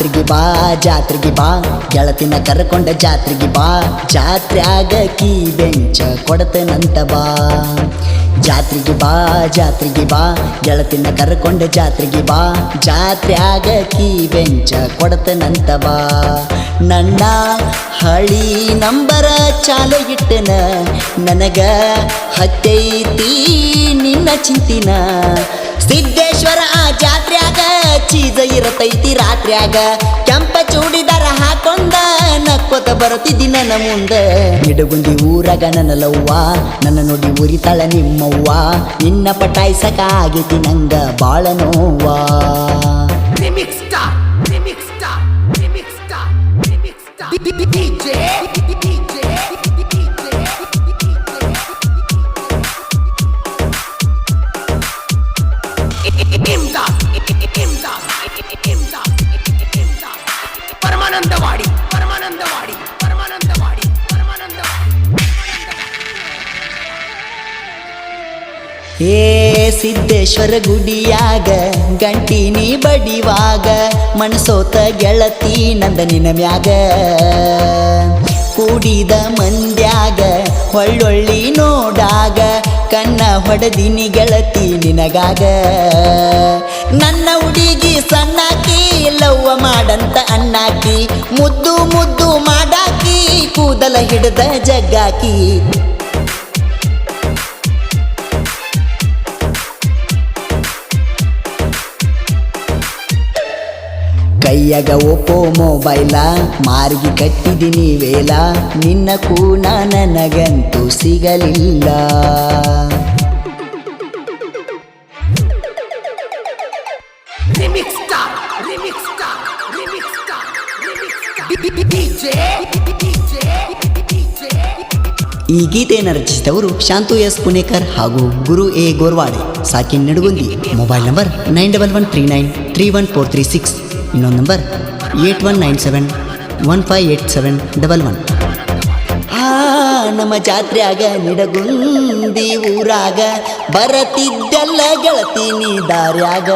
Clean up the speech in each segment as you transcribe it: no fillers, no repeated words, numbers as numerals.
ಜಾತ್ರೆಗೆ ಬಾ ಗೆಳತಿನ ಕರ್ಕೊಂಡ ಜಾತ್ರೆಗೆ ಬಾ ಜಾತ್ರ್ಯಾಗ ಕೀ ಬೆಂಚ ಕೊಡತನಂತ ಬಾ ಜಾತ್ರೆಗೆ ಬಾ ಗೆಳತಿನ ಕರ್ಕೊಂಡ ಜಾತ್ರೆಗೆ ಬಾ ಜಾತ್ರ್ಯಾಗ ಕೀ ಬೆಂಚ ಕೊಡತನಂತ ಬಾ ನನ್ನ ಹಳಿ ನಂಬರ ಚಾಲು ಇಟ್ಟನ ನನಗ ಹತ್ತೈತಿ ನಿನ್ನ ಚಿಂತಿನ ಸಿದ್ದೇಶ್ವರ ಆ ಜಾತ್ರ್ಯಾಗ ಚೀಜ ಇರತೈತಿ ರಾತ್ರ್ಯಾಗ ಕೆಂಪ ಚೂಡಿದಾರ ಹಾಕೊಂಡ ನಕ್ಕೋತ ಬರತಿದ್ದಿ ನನ್ನ ಮುಂದೆ ನಿಡಗುಂದಿ ಊರಾಗ ನನ್ನ ಲವ್ವ ನನ್ನ ನೋಡಿ ಉರಿತಾಳ ನಿಮ್ಮವ್ವ ನಿನ್ನ ಪಟಾಯ್ಸಕ ಆಗೈತಿ ನಂಗ ಬಾಳ ನೋವಾ ಪರಮಾನಂದವಾಡಿ ಏ ಸಿದ್ದೇಶ್ವರ ಗುಡಿಯಾಗ ಗಂಟಿನಿ ಬಡಿವಾಗ ಮನಸೋತ ಗೆಳತಿ ನಂದ ನಿನ ಮ್ಯಾಗ ಕೂಡಿದ ಮಂದ್ಯಾಗ ಒಳ್ಳೊಳ್ಳಿ ನೋಡಾಗ ಕಣ್ಣ ಹೊಡೆದಿನಿ ಗೆಳತಿ ನಿನಗಾಗ ನನ್ನ ಹುಡುಗಿ ಸಣ್ಣಾಕಿ ಲವ್ವ ಮಾಡಂತ ಅಣ್ಣಾಕಿ ಮುದ್ದು ಮುದ್ದು ಮಾಡಾಕಿ ಕೂದಲ ಹಿಡ್ದ ಜಗ್ಗಾಕಿ ಕೈಯಾಗ ಓಪೋ ಮೊಬೈಲ ಮಾರ್ಗಿ ಕಟ್ಟಿದಿನಿ ವೇಲ ನಿನ್ನ ಕೂನ ನನಗಂತೂ ಸಿಗಲಿಲ್ಲ ಈ ಗೀತೆಯನ್ನು ರಚಿಸಿದವರು ಶಾಂತು ಎಸ್ ಪುಣೇಕರ್ ಹಾಗೂ ಗುರು ಎ ಗೋರ್ವಾಡೆ ಸಾಕಿನ್ ನಡುಗುಂದಿ ಮೊಬೈಲ್ ನಂಬರ್ 9139314336 ಇನ್ನೊಂದು ನಂಬರ್ 8197158711 ನಮ್ಮ ಜಾತ್ರೆಯಾಗ ನಿಡಗುಂದಿ ಊರಾಗ ಬರತಿದ್ದೆಲ್ಲ ಗೆಳತಿ ನೀ ದಾರ್ಯಾಗ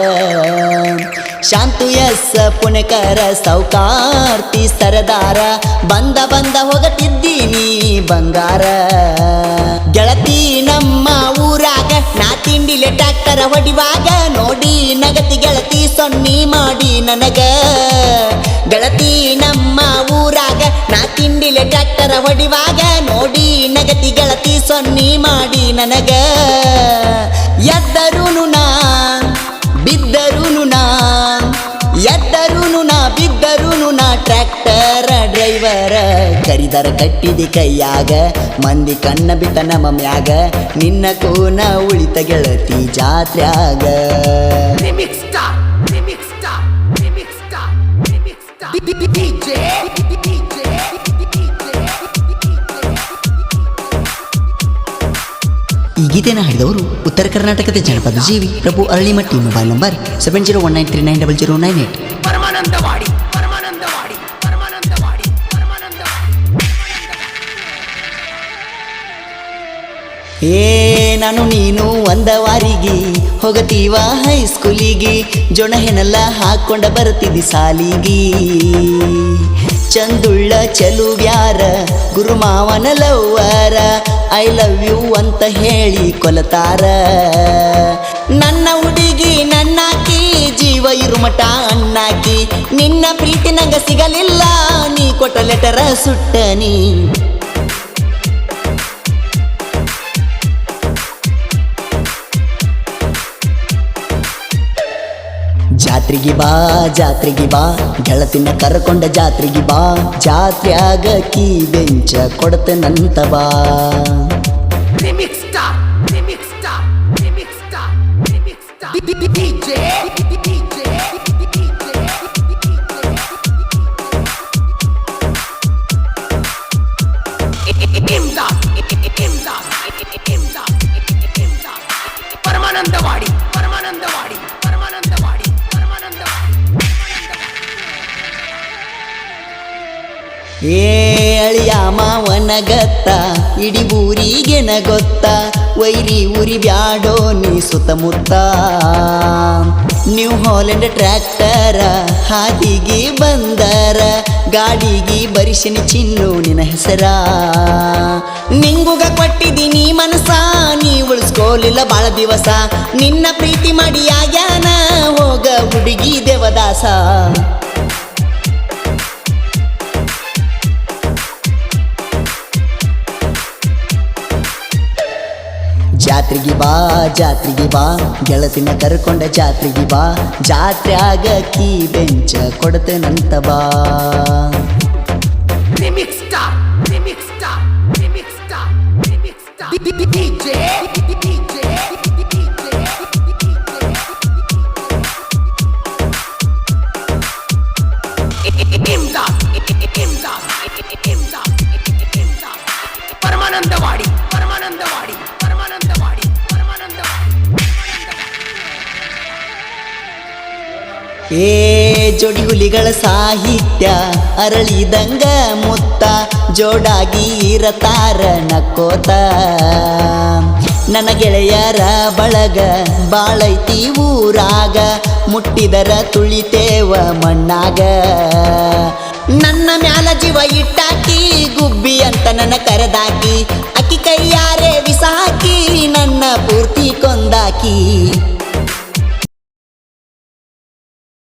ಶಾಂತು ಎಸ್ ಪುಣೆಕರ ಸೌಕಾರ್ತಿ ಸರದಾರ ಬಂದ ಹೋಗತಿದ್ದೀನಿ ಬಂಗಾರ ಗೆಳತಿ ನಮ್ಮ ಊರಾಗ ನಾ ತಿಂಡಿಲೆ ಟ್ಯಾಕ್ಟರ ಹೊಡಿವಾಗ ನೋಡಿ ನಗತಿ ಗೆಳತಿ ಸೊನ್ನಿ ಮಾಡಿ ನನಗ ಗೆಳತಿ ನಮ್ಮ ಊರಾಗ ನಾ ತಿಂಡಿಲೆ ಟ್ಯಾಕ್ಟರ ಹೊಡಿವಾಗ ನೋಡಿ ನಗತಿ ಗೆಳತಿ ಸೊನ್ನಿ ಮಾಡಿ ನನಗ ಎದ್ದರೂನು ನಾ ಬಿದ್ದರೂನು ನಾ ಎದ್ದರೂನು ನಾ ಬಿದ್ದರೂನು ನಾ ಟ್ರ್ಯಾಕ್ಟರ್ ಡ್ರೈವರ ಕರಿದರ ಕಟ್ಟಿದಿ ಕೈಯಾಗ ಮಂದಿ ಕಣ್ಣ ಬಿಟ್ಟ ನಮ್ಮ ಮ್ಯಾಗ ನಿನ್ನ ಕೋನ ಉಳಿತ ಗೆಳತಿ ಜಾತ್ರ್ಯಾಗ ಈ ಗೀತೆಯನ್ನು ಹಾಡಿದವರು ಉತ್ತರ ಕರ್ನಾಟಕದ ಜನಪದ ಜೀವಿ ಪ್ರಭು ಅರಳಿಮಟ್ಟಿ ಮೊಬೈಲ್ ನಂಬರ್ 7019390098 ಪರಮಾನಂದವಾಡಿ ಏ ನಾನು ನೀನು ಒಂದವಾರಿಗೆ ಹೋಗತೀವ ಹೈಸ್ಕೂಲಿಗೆ ಜೊಣ ಹೆಣೆಲ್ಲ ಹಾಕೊಂಡ ಬರ್ತಿದ್ದಿ ಸಾಲಿಗಿ ಚಂದುಳ್ಳ ಚೆಲುವ್ಯಾರ ಗುರುಮಾವನ ಲವ್ವರ ಐ ಲವ್ ಯು ಅಂತ ಹೇಳಿ ಕೊಲತಾರ ನನ್ನ ಹುಡುಗಿ ನನ್ನಾಕಿ ಜೀವ ಇರುಮಟ ಅಣ್ಣಾಕಿ ನಿನ್ನ ಪ್ರೀತಿ ನಂಗ ಸಿಗಲಿಲ್ಲ ನೀ ಕೊಟ್ಟ ಲೆಟರ ಸುಟ್ಟನಿ ಜಾತ್ರೆಗೆ ಬಾ ಗೆಳತಿನ ಕರ್ಕೊಂಡ ಜಾತ್ರೆಗೆ ಬಾ ಜಾತ್ರ್ಯಾಗ ಕೀ ಬೆಂಚ ಕೊಡತನಂತ ಬಾ ಪರಮಾನಂದವಾಡಿ ಏ ಅಳಿಯ ಮಾವನ ಗತ್ತ ಇಡಿ ಊರಿಗೆನ ಗೊತ್ತ ವೈರಿ ಉರಿ ಬ್ಯಾಡೋ ನೀ ಸುತ್ತಮುತ್ತ ನ್ಯೂ ಹಾಲೆಂಡ್ ಟ್ರ್ಯಾಕ್ಟರ ಹಾದಿಗೆ ಬಂದರ ಗಾಡಿಗೆ ಬರಿಸಿನ ಚಿನ್ನು ನಿನ್ನ ಹೆಸರ ನಿಂಗುಗ ಕೊಟ್ಟಿದ್ದೀನಿ ಮನಸ ನೀ ಉಳಿಸ್ಕೋಲಿಲ್ಲ ಬಾಳ ದಿವಸ ನಿನ್ನ ಪ್ರೀತಿ ಮಾಡಿ ಆಗ್ಯಾನ ಹೋಗ ಹುಡುಗಿ ದೇವದಾಸ ಜಾತ್ರೆಗೆ ಬಾ ಗೆಳತಿನ ಕರ್ಕೊಂಡ ಜಾತ್ರೆಗೆ ಬಾ ಜಾತ್ರ್ಯಾಗ ಕೀ ಬೆಂಚ ಕೊಡ್ತೇನಂತ ಬಾ Remix star, remix star, remix star, remix star. DJ, DJ, imdad, परमानंदवाडी, परमानंदवाडी, परमानंदवाडी, परमानंदवाडी. ಏ ಜೋಡಿ ಹುಲಿಗಳ ಸಾಹಿತ್ಯ ಅರಳಿದಂಗ ಮುತ್ತ ಜೋಡಾಗಿ ಇರತಾರ ನಕ್ಕೋತ ನನ್ನ ಗೆಳೆಯರ ಬಳಗ ಬಾಳೈತಿ ಊರಾಗ ಮುಟ್ಟಿದರ ತುಳಿತೇವ ಮಣ್ಣಾಗ ನನ್ನ ಮ್ಯಾಲ ಜೀವ ಇಟ್ಟಾಕಿ ಗುಬ್ಬಿ ಅಂತ ನನ್ನ ಕರೆದಾಕಿ